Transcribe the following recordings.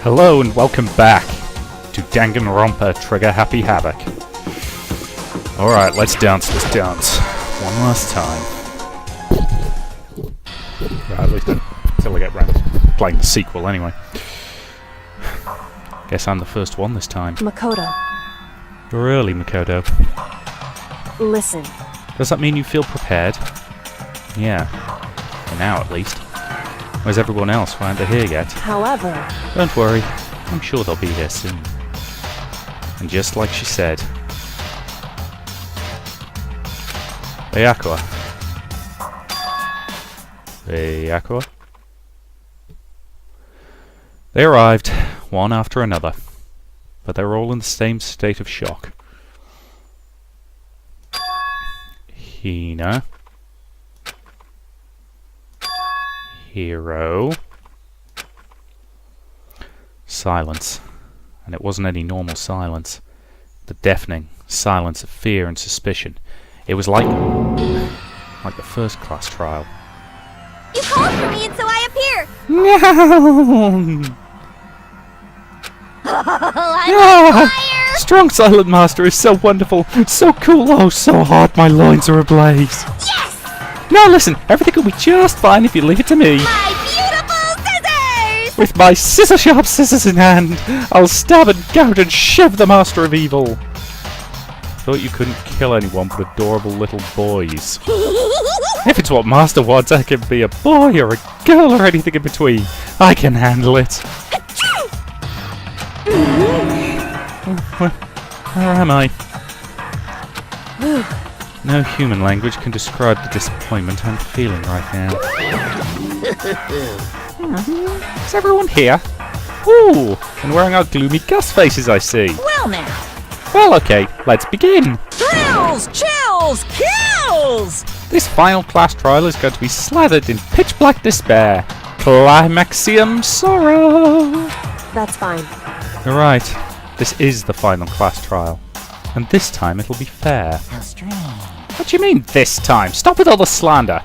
Hello and welcome back to Danganronpa Trigger Happy Havoc. Alright, let's dance this dance one last time. Right, at least until I get round to playing the sequel anyway. Guess I'm the first one this time. Makoto. You're early, Makoto. Listen. Does that mean you feel prepared? Yeah. For now, at least. Where's everyone else? Why aren't they here yet? However... Don't worry. I'm sure they'll be here soon. And just like she said... Ayakua. Ayakua? They arrived, one after another. But they were all in the same state of shock. Hina. Hero. Silence. And it wasn't any normal silence. The deafening silence of fear and suspicion. It was like the first class trial. You called for me and so I appear! No! I'm on fire! Strong Silent Master is so wonderful, so cool, oh so hot, my loins are ablaze. Yes! Now listen, everything will be just fine if you leave it to me. My beautiful scissors! With my scissor-sharp scissors in hand, I'll stab and gout and shiv the Master of Evil. Thought you couldn't kill anyone but adorable little boys. If it's what Master wants, I can be a boy or a girl or anything in between. I can handle it. Where am I? No human language can describe the disappointment I'm feeling right now. Is everyone here? Ooh, and wearing our gloomy Gus faces, I see. Well now. Well, okay, let's begin. Thrills, chills, kills! This final class trial is going to be slathered in pitch black despair. Climaxium sorrow. That's fine. You're right. This is the final class trial. And this time it'll be fair. How strange. What do you mean, this time? Stop with all the slander.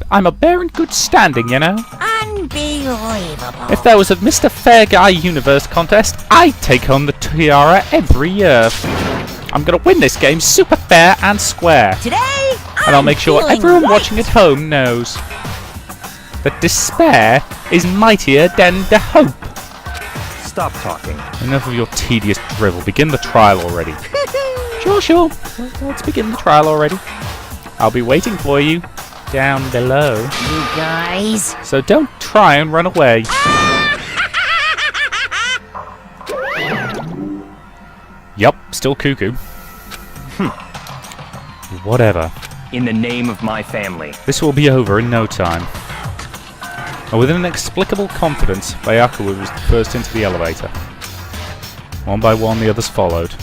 I'm a bear in good standing, you know? Unbelievable. If there was a Mr. Fair Guy Universe contest, I'd take home the tiara every year. I'm gonna win this game super fair and square. Today, And I'll make sure everyone watching at home knows that despair is mightier than the hope. Stop talking. Enough of your tedious drivel. Begin the trial already. Sure. Let's begin the trial already. I'll be waiting for you down below. You guys. So don't try and run away. Yup, still cuckoo. Whatever. In the name of my family. This will be over in no time. And with an inexplicable confidence, Bayakua was the first into the elevator. One by one, the others followed.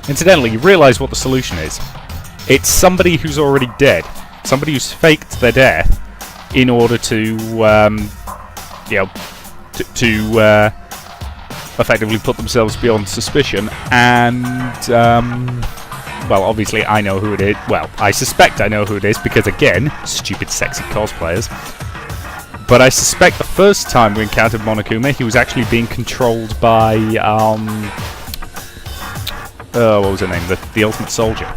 Incidentally, you realise what the solution is. It's somebody who's already dead. Somebody who's faked their death in order to, effectively put themselves beyond suspicion. And, well, obviously I know who it is. Well, I suspect I know who it is because, again, stupid sexy cosplayers. But I suspect the first time we encountered Monokuma, he was actually being controlled by, what was her name? The Ultimate Soldier.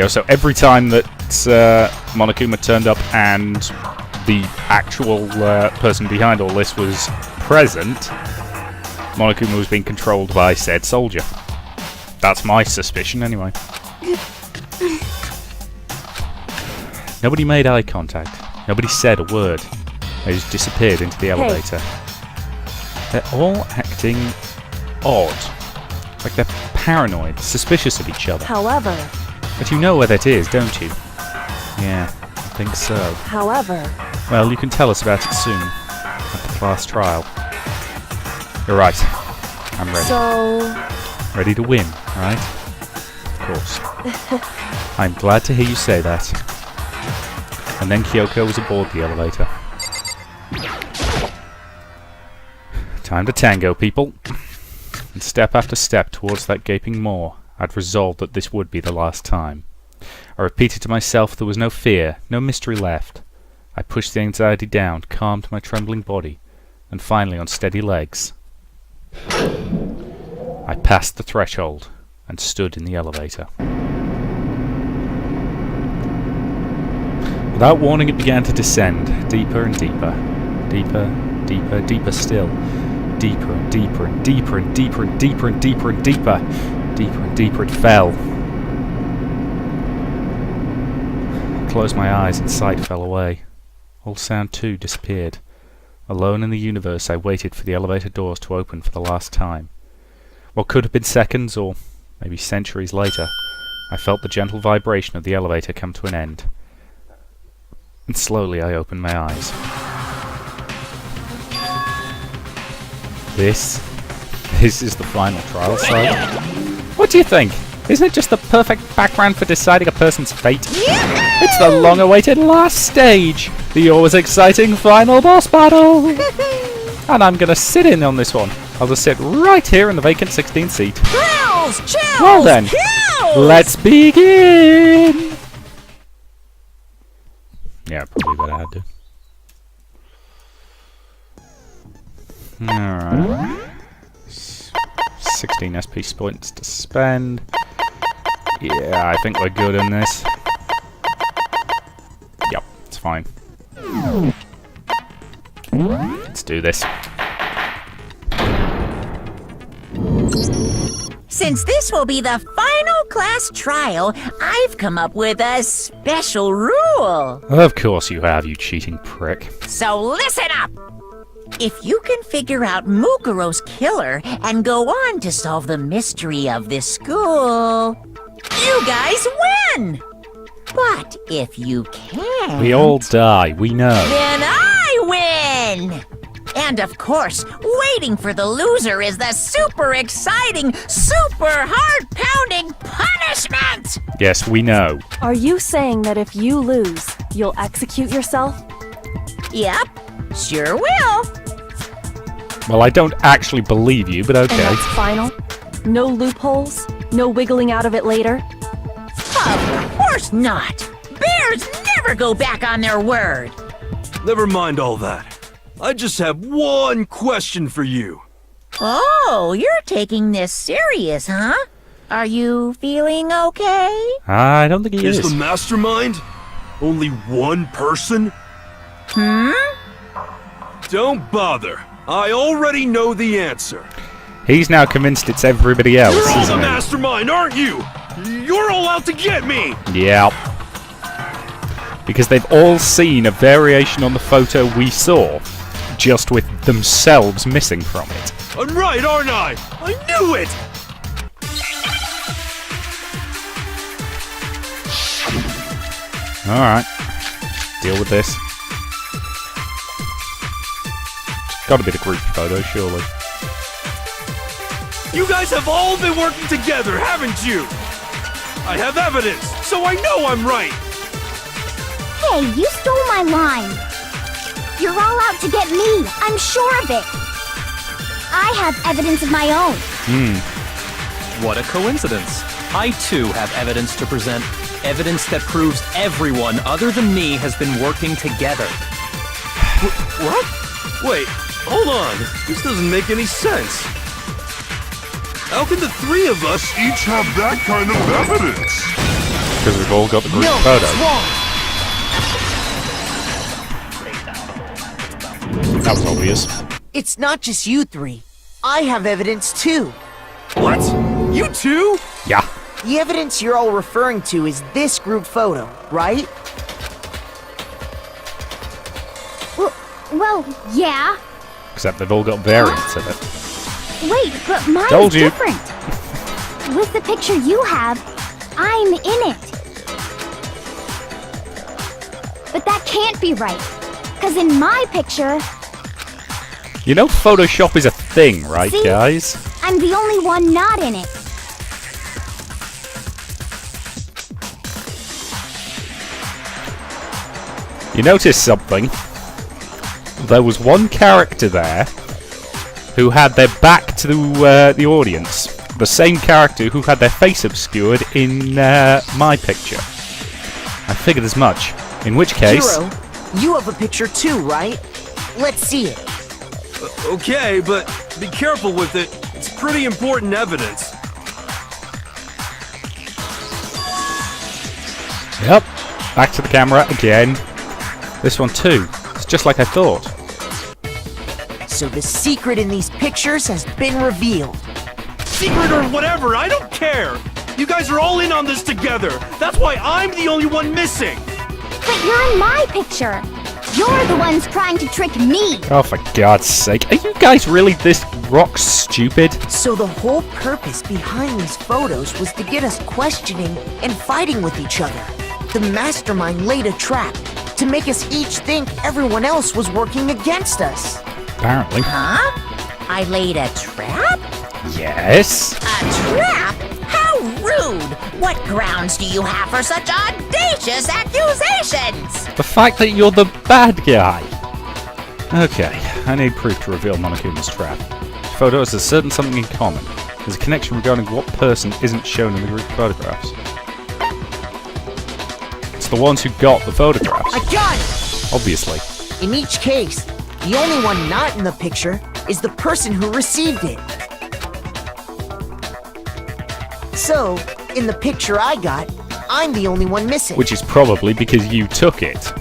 So every time that Monokuma turned up and the actual person behind all this was present, Monokuma was being controlled by said soldier. That's my suspicion, anyway. Nobody made eye contact. Nobody said a word. They just disappeared into the elevator. They're all acting odd. Like they're paranoid, suspicious of each other. However... But you know where that is, don't you? Yeah, I think so. However... Well, you can tell us about it soon. At the class trial. You're right. I'm ready. So... Ready to win, right? Of course. I'm glad to hear you say that. And then Kyoko was aboard the elevator. Time to tango, people. And step after step towards that gaping maw, I'd resolved that this would be the last time. I repeated to myself there was no fear, no mystery left. I pushed the anxiety down, calmed my trembling body, and finally on steady legs, I passed the threshold and stood in the elevator. Without warning, it began to descend, deeper and deeper. Deeper, deeper, deeper still. Deeper and deeper and deeper and deeper and deeper and deeper and deeper. Deeper and deeper it fell. I closed my eyes and sight fell away. All sound too disappeared. Alone in the universe, I waited for the elevator doors to open for the last time. What could have been seconds or maybe centuries later, I felt the gentle vibration of the elevator come to an end. And slowly I opened my eyes. This is the final trial saga. What do you think? Isn't it just the perfect background for deciding a person's fate? It's the long-awaited last stage, the always exciting final boss battle. And I'm gonna sit in on this one. I'll just sit right here in the vacant 16 seat. Kills! Chills! Well then, Kills! let's begin! Yeah, probably better had to. Alright. 16 SP points to spend. Yeah, I think we're good on this. Yep, it's fine. Let's do this. Since this will be the final class trial, I've come up with a special rule. Of course you have, you cheating prick. So listen up! If you can figure out Mukuro's killer and go on to solve the mystery of this school, you guys win! But if you can't... We all die, we know. Then I win! And of course, waiting for the loser is the super exciting, super heart-pounding punishment! Yes, we know. Are you saying that if you lose, you'll execute yourself? Yep, sure will. Well, I don't actually believe you, but okay. And that's final? No loopholes? No wiggling out of it later? Of course not! Bears never go back on their word! Never mind all that. I just have one question for you. Oh, you're taking this serious, huh? Are you feeling okay? I don't think he Is is. the Mastermind only one person? Don't bother. I already know the answer. He's now convinced it's everybody else, You're all the isn't he? Mastermind, aren't you? You're all out to get me! Yeah. Because they've all seen a variation on the photo we saw, just with themselves missing from it. I'm right, aren't I? I knew it! Alright. Deal with this. Gotta be the group photo, surely. You guys have all been working together, haven't you? I have evidence, so I know I'm right! Hey, you stole my line. You're all out to get me. I'm sure of it. I have evidence of my own. What a coincidence. I too have evidence to present. Evidence that proves everyone other than me has been working together. What? Wait, hold on. This doesn't make any sense. How can the three of us each have that kind of evidence? Because we've all got the group photo. That was obvious. It's not just you three. I have evidence too. What? You too? Yeah. The evidence you're all referring to is this group photo, right? Well, yeah. Except they've all got variants of it. Wait, but mine's Told you. different. With the picture you have, I'm in it. But that can't be right. Because in my picture, You know Photoshop is a thing, right, See? guys? I'm the only one not in it. You notice something? There was one character there who had their back to the audience. The same character who had their face obscured in my picture. I figured as much. In which case... Hero, you have a picture too, right? Let's see it. Okay, but be careful with it. It's pretty important evidence. Yep. Back to the camera again. This one too. It's just like I thought. So the secret in these pictures has been revealed. Secret or whatever, I don't care. You guys are all in on this together. That's why I'm the only one missing. But you're in my picture. You're the ones trying to trick me. Oh, for God's sake. Are you guys really this rock stupid? So the whole purpose behind these photos was to get us questioning and fighting with each other. The Mastermind laid a trap to make us each think everyone else was working against us. Apparently. Huh? I laid a trap? Yes. A trap? How rude! What grounds do you have for such audacious accusations? The fact that you're the bad guy. Okay, I need proof to reveal Monokuma's trap. Photos have certain something in common. There's a connection regarding what person isn't shown in the group photographs. It's the ones who got the photographs. I got it! Obviously. In each case, the only one not in the picture is the person who received it. So, in the picture I got, I'm the only one missing. Which is probably because you took it.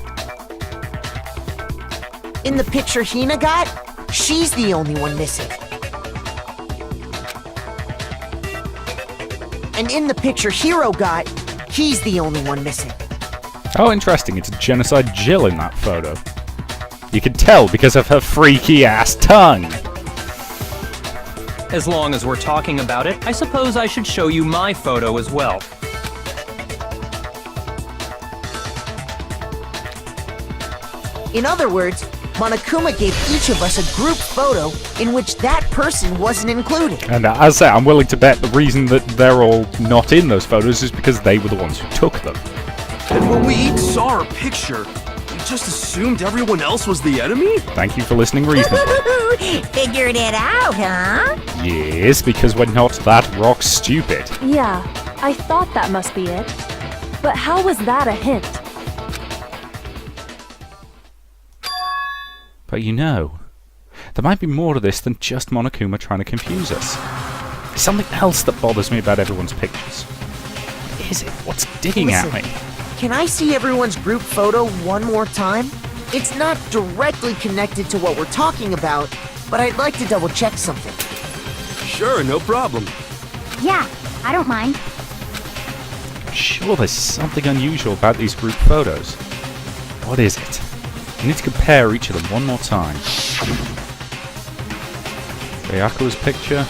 In the picture Hina got, she's the only one missing. And in the picture Hiro got, he's the only one missing. Oh, interesting. It's a genocide Jill in that photo. You can tell because of her freaky ass tongue. As long as we're talking about it, I suppose I should show you my photo as well. In other words, Monokuma gave each of us a group photo in which that person wasn't included. And as I say, I'm willing to bet the reason that they're all not in those photos is because they were the ones who took them. And when we each saw our picture, we just assumed everyone else was the enemy? Thank you for listening reasonably. Figured it out, huh? Yes, because we're not that rock stupid. Yeah, I thought that must be it. But how was that a hint? But you know, there might be more to this than just Monokuma trying to confuse us. There's something else that bothers me about everyone's pictures. What is it? What's digging at me? Can I see everyone's group photo one more time? It's not directly connected to what we're talking about, but I'd like to double check something. Sure, no problem. Yeah, I don't mind. I'm sure there's something unusual about these group photos. What is it? I need to compare each of them one more time. Byaku's picture.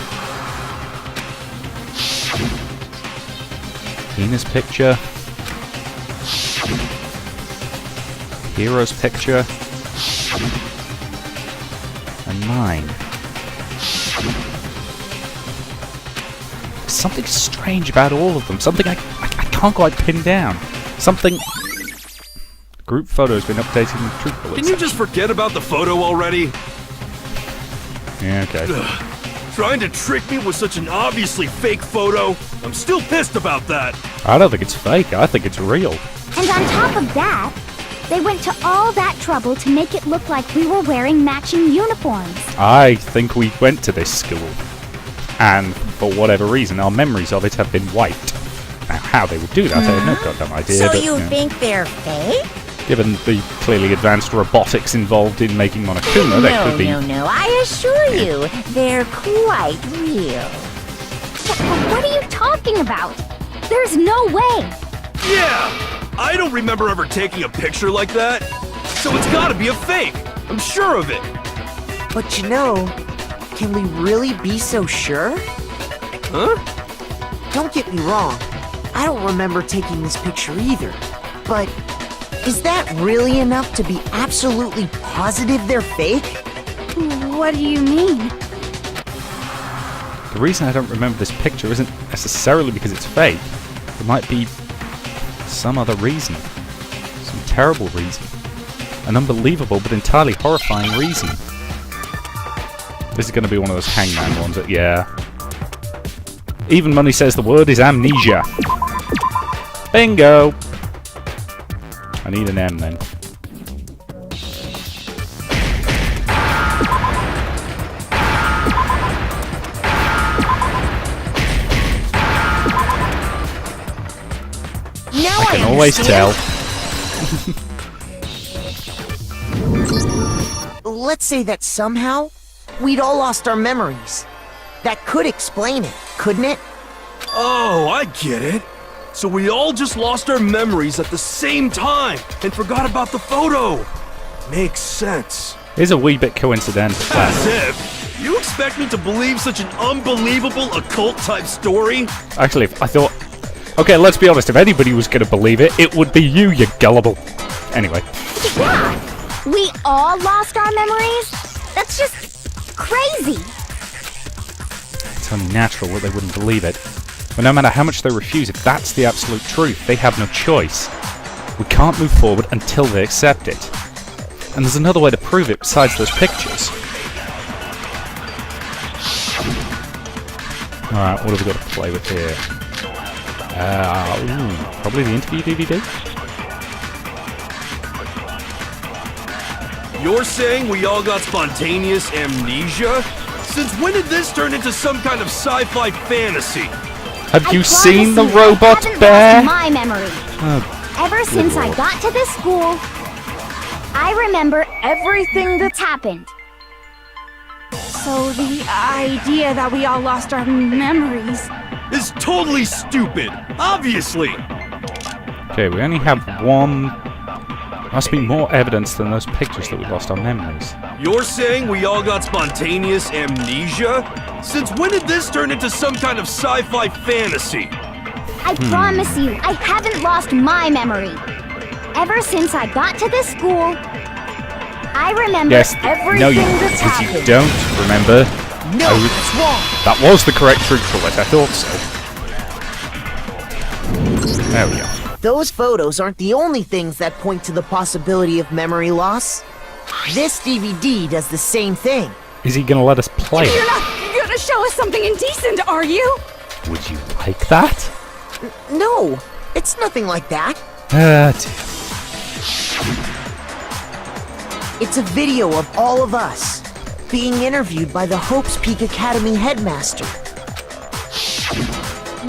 Hina's picture. Hiro's picture. And mine. There's something strange about all of them. Something I can't quite pin down. Something... Group photo has been updated in truthfully. Can you just forget about the photo already? Yeah, okay. Trying to trick me with such an obviously fake photo? I'm still pissed about that. I don't think it's fake. I think it's real. And on top of that, they went to all that trouble to make it look like we were wearing matching uniforms. I think we went to this school. And for whatever reason, our memories of it have been wiped. Now, how they would do that, I have no goddamn idea. So but, you think they're fake? Given the clearly advanced robotics involved in making Monokuma, there could be... No, I assure you, they're quite real. What are you talking about? There's no way. Yeah! I don't remember ever taking a picture like that. So it's gotta be a fake. I'm sure of it. But you know, can we really be so sure? Huh? Don't get me wrong, I don't remember taking this picture either. But is that really enough to be absolutely positive they're fake? What do you mean? The reason I don't remember this picture isn't necessarily because it's fake. There might be some other reason. Some terrible reason. An unbelievable but entirely horrifying reason. This is going to be one of those hangman ones that, yeah. Even Money says the word is amnesia. Bingo! I need an M then. always tell. Let's say that somehow we'd all lost our memories. That could explain it, couldn't it? Oh, I get it. So we all just lost our memories at the same time and forgot about the photo. Makes sense. Is a wee bit coincidental. As if. You expect me to believe such an unbelievable occult-type story? Actually, I thought... Okay, let's be honest. If anybody was going to believe it, it would be you gullible. Anyway. Yeah! We all lost our memories? That's just crazy! It's only natural that they wouldn't believe it. But no matter how much they refuse, if that's the absolute truth, they have no choice. We can't move forward until they accept it. And there's another way to prove it besides those pictures. Alright, what have we got to play with here? Probably the interview DVD? You're saying we all got spontaneous amnesia? Since when did this turn into some kind of sci-fi fantasy? Have you I seen the promise you, robot I haven't bear? lost my memory. Ever since I got to this school, I remember everything that's happened. So the idea that we all lost our memories. It's totally stupid, obviously. Okay, we only have one... Must be more evidence than those pictures that we lost our memories. You're saying we all got spontaneous amnesia? Since when did this turn into some kind of sci-fi fantasy? I promise you, I haven't lost my memory. Ever since I got to this school, I remember everything no, that's because you happened. don't remember. No, that's wrong. That was the correct truth bullet, I thought so. There we go. Those photos aren't the only things that point to the possibility of memory loss. This DVD does the same thing. Is he gonna let us play You're it? not gonna show us something indecent, are you? Would you like that? No, it's nothing like that. Dear. It's a video of all of us being interviewed by the Hopes Peak Academy headmaster.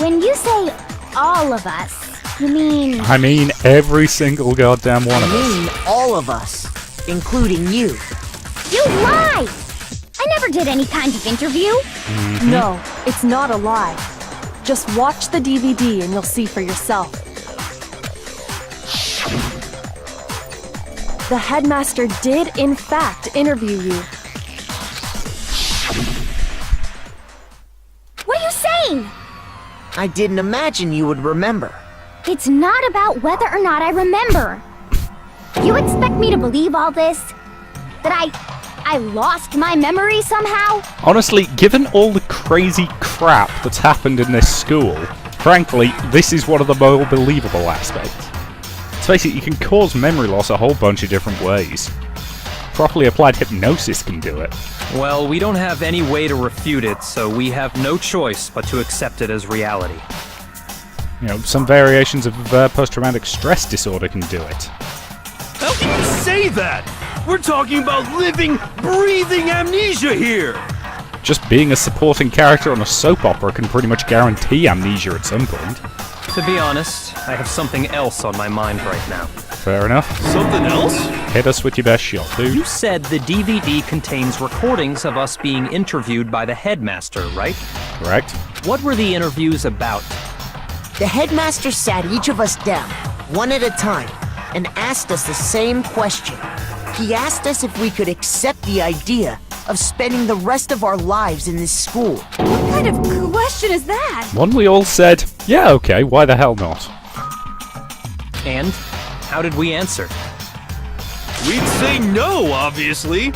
When you say all of us, you mean... I mean every single goddamn one of I us. mean all of us, including you. You lie! I never did any kind of interview. No, it's not a lie. Just watch the DVD and you'll see for yourself. The headmaster did, in fact, interview you. What are you saying? I didn't imagine you would remember. It's not about whether or not I remember. You expect me to believe all this? That I lost my memory somehow? Honestly, given all the crazy crap that's happened in this school, frankly, this is one of the more believable aspects. Let's face it, you can cause memory loss a whole bunch of different ways. Properly applied hypnosis can do it. Well, we don't have any way to refute it, so we have no choice but to accept it as reality. You know, some variations of post-traumatic stress disorder can do it. How can you say that? We're talking about living, breathing amnesia here! Just being a supporting character on a soap opera can pretty much guarantee amnesia at some point. To be honest, I have something else on my mind right now. Fair enough. Something else? Hit us with your best shot, dude. You said the DVD contains recordings of us being interviewed by the headmaster, right? Correct? What were the interviews about? The headmaster sat each of us down, one at a time, and asked us the same question. He asked us if we could accept the idea of spending the rest of our lives in this school. What kind of question is that? One we all said, yeah, okay, why the hell not? And how did we answer? We'd say no, obviously.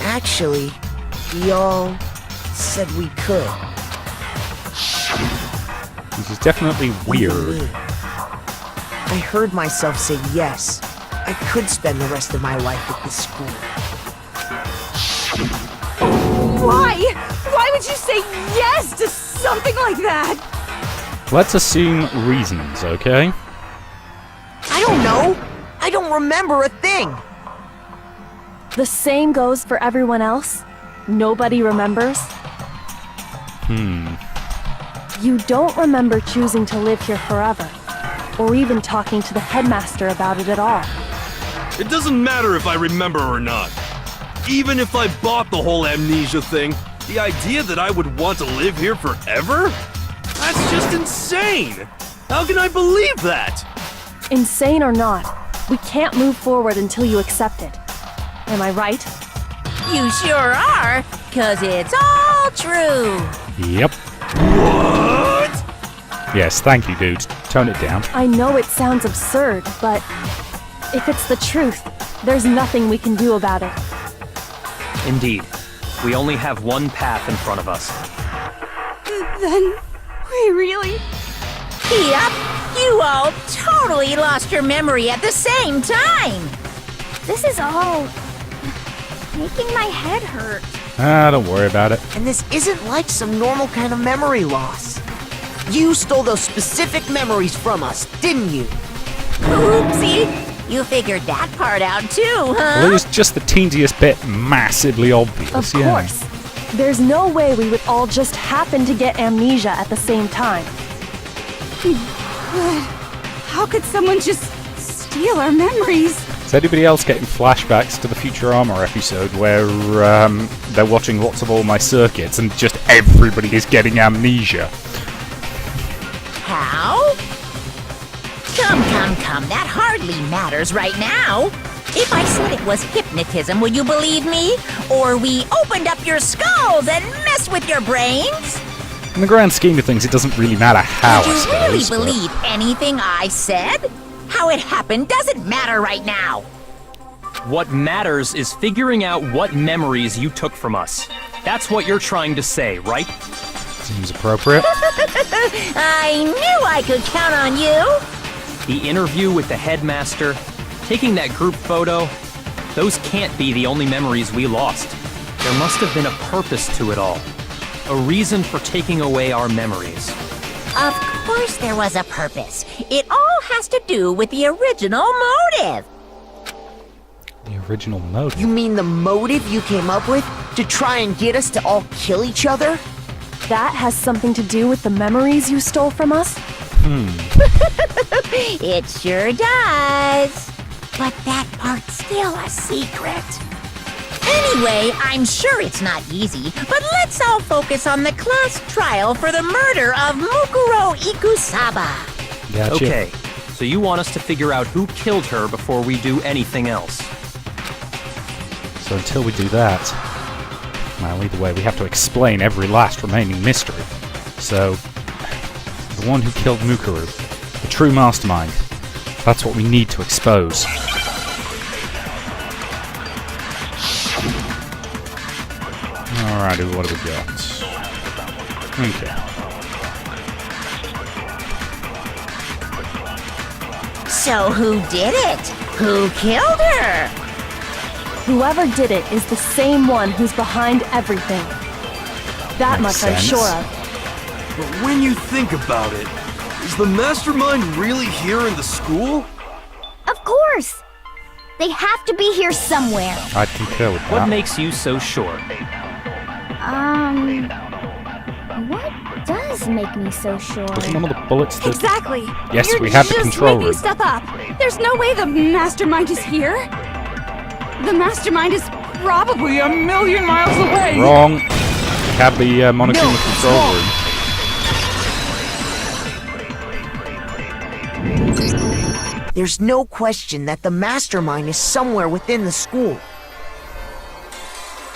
Actually, we all said we could. This is definitely weird. I heard myself say yes. I could spend the rest of my life at this school. Why? Why would you say yes to something like that? Let's assume reasons, okay? I don't know. I don't remember a thing. The same goes for everyone else? Nobody remembers? You don't remember choosing to live here forever. or even talking to the headmaster about it at all. It doesn't matter if I remember or not. Even if I bought the whole amnesia thing, the idea that I would want to live here forever? That's just insane! How can I believe that? Insane or not, we can't move forward until you accept it. Am I right? You sure are, 'cause it's all true. Yep. What? Yes, thank you, dude. Tone it down. I know it sounds absurd, but if it's the truth, there's nothing we can do about it. Indeed. We only have one path in front of us. Then we really... Yep, you all totally lost your memory at the same time. This is all making my head hurt. Don't worry about it. And this isn't like some normal kind of memory loss. You stole those specific memories from us, didn't you? Oopsie, you figured that part out too, Well, huh? it was just the teeniest bit massively obvious. Of yeah. course. There's no way we would all just happen to get amnesia at the same time. How could someone just steal our memories? Is anybody else getting flashbacks to the Futurama episode where they're watching lots of All My Circuits and just everybody is getting amnesia? How? Come, that hardly matters right now. If I said it was hypnotism, would you believe me? Or we opened up your skulls and messed with your brains? In the grand scheme of things, it doesn't really matter how, Would I you suppose. really believe anything I said? How it happened doesn't matter right now. What matters is figuring out what memories you took from us. That's what you're trying to say, right? Seems appropriate. I knew I could count on you. The interview with the headmaster, taking that group photo, those can't be the only memories we lost. There must have been a purpose to it all. A reason for taking away our memories. Of course there was a purpose. It all has to do with the original motive. The original motive. You mean the motive you came up with to try and get us to all kill each other? That has something to do with the memories you stole from us? It sure does. But that part's still a secret. Anyway, I'm sure it's not easy, but let's all focus on the class trial for the murder of Mukuro Ikusaba. Gotcha. Okay, so you want us to figure out who killed her before we do anything else. So until we do that, well, either way, we have to explain every last remaining mystery. So, the one who killed Mukuro, the true mastermind, that's what we need to expose. Alrighty, what do we got? Okay. So who did it? Who killed her? Whoever did it is the same one who's behind everything. That Makes much I'm sense. sure of. But when you think about it, is the mastermind really here in the school? Of course! They have to be here somewhere. I'd concur with What that. makes you so sure? What does make me so sure? Wasn't one of the bullets that... Exactly. Yes, You're we had the just control making room. stuff up. There's no way the mastermind is here. The mastermind is probably a million miles away. Wrong. We have the Monokuma control room. There's no question that the mastermind is somewhere within the school.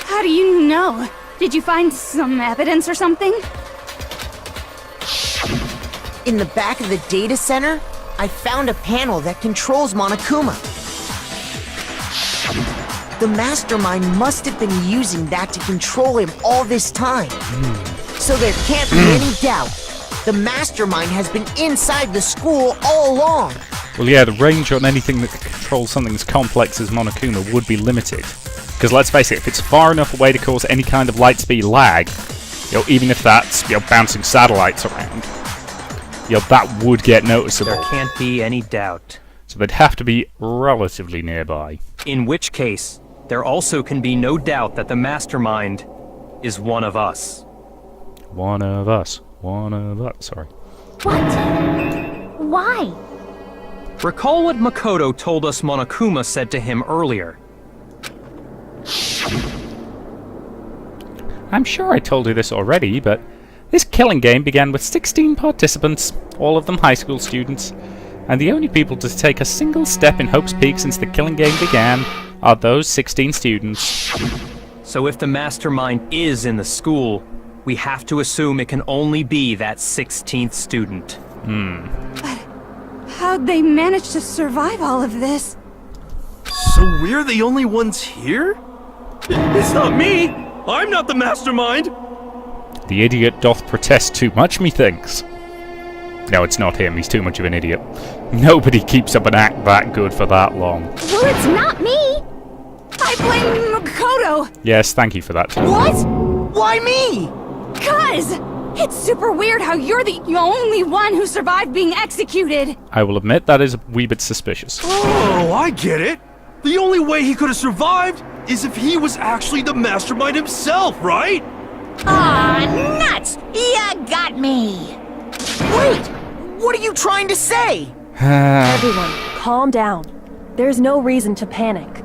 How do you know? Did you find some evidence or something? In the back of the data center, I found a panel that controls Monokuma. The mastermind must have been using that to control him all this time. So there can't be any doubt. The mastermind has been inside the school all along. Well, yeah, the range on anything that controls something as complex as Monokuma would be limited. Because let's face it, if it's far enough away to cause any kind of light speed lag, even if that's bouncing satellites around, that would get noticeable. There can't be any doubt. So they'd have to be relatively nearby. In which case, there also can be no doubt that the mastermind is one of us. One of us. Sorry. What? Why? Recall what Makoto told us Monokuma said to him earlier. I'm sure I told you this already, but this killing game began with 16 participants, all of them high school students, and the only people to take a single step in Hope's Peak since the killing game began are those 16 students. So if the mastermind is in the school, we have to assume it can only be that 16th student. How'd they manage to survive all of this? So we're the only ones here? It's not me! I'm not the mastermind! The idiot doth protest too much, methinks. No, it's not him. He's too much of an idiot. Nobody keeps up an act that good for that long. Well, it's not me! I blame Makoto! Yes, thank you for that. What? Why me? Cuz! It's super weird how you're the only one who survived being executed! I will admit that is a wee bit suspicious. Oh, I get it! The only way he could have survived is if he was actually the mastermind himself, right? Aw, nuts! You got me! Wait! What are you trying to say? Everyone, calm down. There's no reason to panic.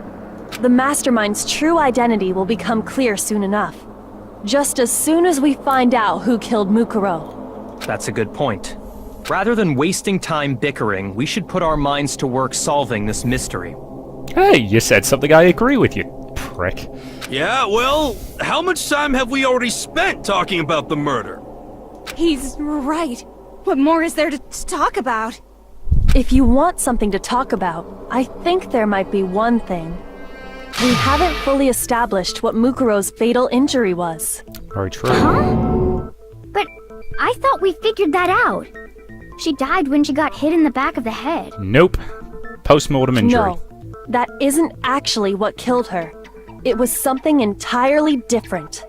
The Mastermind's true identity will become clear soon enough. Just as soon as we find out who killed Mukuro. That's a good point. Rather than wasting time bickering, we should put our minds to work solving this mystery. Hey, you said something I agree with, you prick. Yeah, well, how much time have we already spent talking about the murder? He's right. What more is there to talk about? If you want something to talk about, I think there might be one thing. We haven't fully established what Mukuro's fatal injury was. Very true. Huh? But I thought we figured that out. She died when she got hit in the back of the head. Nope. Post-mortem injury. No, that isn't actually what killed her. It was something entirely different.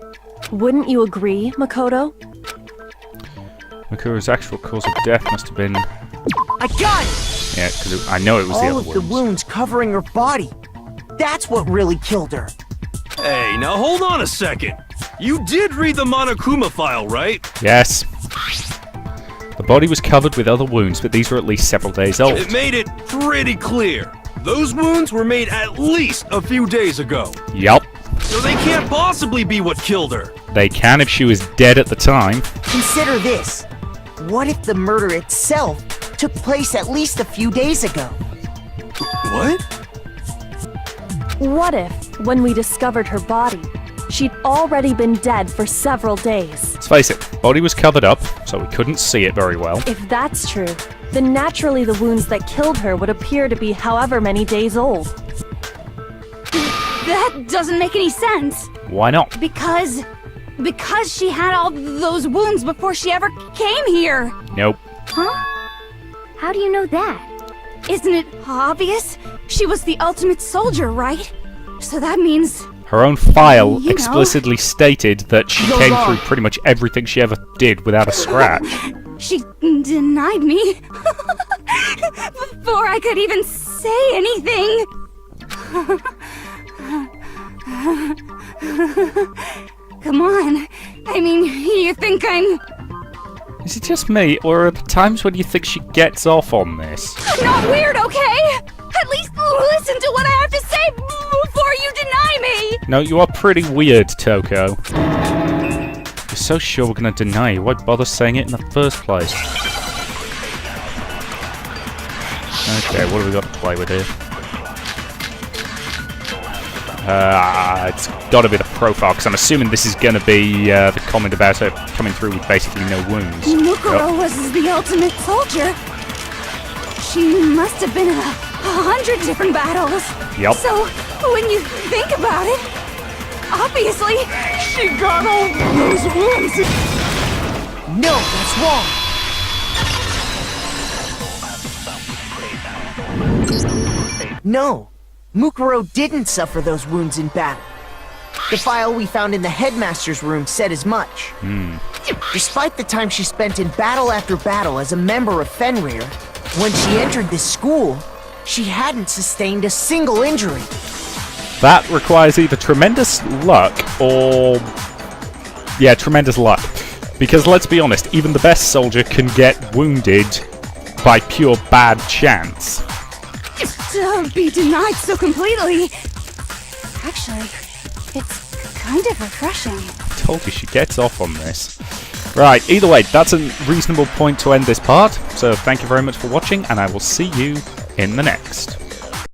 Wouldn't you agree, Makoto? Makuro's actual cause of death must have been... I got it! Yeah, because I know it was All the of other the wounds. wounds covering her body. That's what really killed her. Hey, now hold on a second. You did read the Monokuma file, right? Yes. The body was covered with other wounds, but these were at least several days old. It made it pretty clear. Those wounds were made at least a few days ago. Yup. So they can't possibly be what killed her. They can if she was dead at the time. Consider this. What if the murder itself took place at least a few days ago? What? What if, when we discovered her body, she'd already been dead for several days? Let's face it, body was covered up, so we couldn't see it very well. If that's true, then naturally the wounds that killed her would appear to be however many days old. That doesn't make any sense. Why not? Because she had all those wounds before she ever came here. Nope. Huh? How do you know that? Isn't it obvious? She was the ultimate soldier, right? So that means... Her own file You know. explicitly stated that she Go came on. through pretty much everything she ever did without a scratch. She denied me before I could even say anything. Come on. I mean, you think I'm Is it just me, or are there times when you think she gets off on this? not weird, okay? At least listen to what I have to say before you deny me. No, you are pretty weird, Toko. You're so sure we're gonna deny you, why bother saying it in the first place? Okay, what have we got to play with here? It's gotta be the profile, because I'm assuming this is gonna be the comment about her coming through with basically no wounds. Mukuro was the ultimate soldier. She must have been in 100 different battles. Yep. So, when you think about it, obviously, she got all those wounds. No, that's wrong. No, Mukuro didn't suffer those wounds in battle. The file we found in the headmaster's room said as much. Despite the time she spent in battle after battle as a member of Fenrir, when she entered this school, she hadn't sustained a single injury. That requires either tremendous luck or... yeah, tremendous luck. Because let's be honest, even the best soldier can get wounded by pure bad chance. To be denied so completely. Actually, it's kind of refreshing. Told you she gets off on this. Right, either way, that's a reasonable point to end this part. So thank you very much for watching, and I will see you in the next.